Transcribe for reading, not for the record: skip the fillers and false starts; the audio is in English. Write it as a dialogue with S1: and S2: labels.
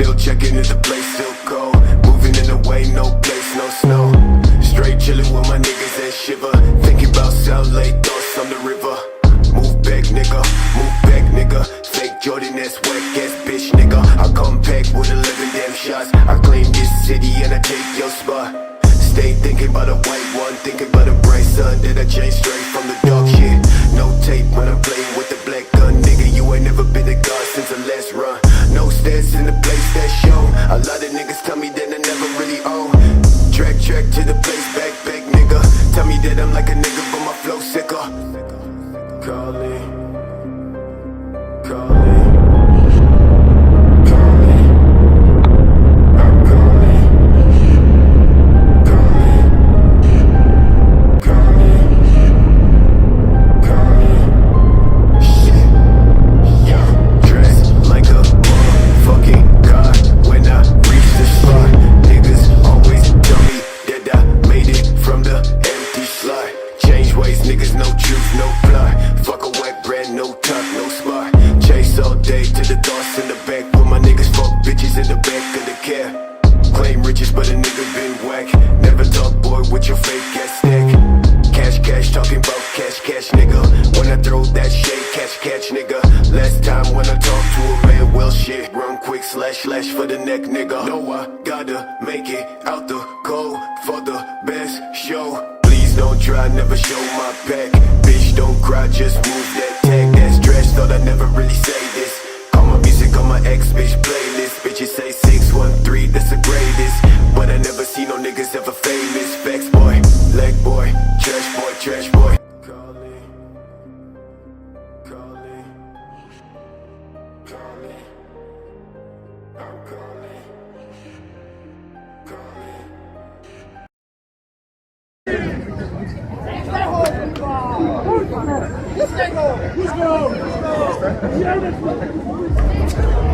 S1: Still checking if the place still cold. Moving in the way, no place, no snow. Straight chilling with my niggas and shiver. Thinking about South Lake, thoughts on the river. Move back, nigga, move back, nigga. Fake Jordan, that's whack ass bitch, nigga. I come back with 11 damn shots. I claim this city and I take your spot. Stay thinking about a white one, thinking about a bright sun. That I changed straight from the dog shit. No tape when I'm playing with the black gun, nigga. You ain't never been a god since the last run. No stats in the place that's shown. A lot of niggas tell me that I never really own. Track to the place, back, nigga. Tell me that I'm like a nigga, but my flow sicker. Calling. Slash for the neck, nigga. No, I gotta make it out the cold for the best show. Please don't try, never show my back. Bitch, don't cry, just move that tag. That's trash, thought I never really say this. All my music on my ex-bitch playlist. Bitches say 613, that's the greatest. But I never see no niggas ever famous. Facts boy, leg boy, trash boy.
S2: Let's go!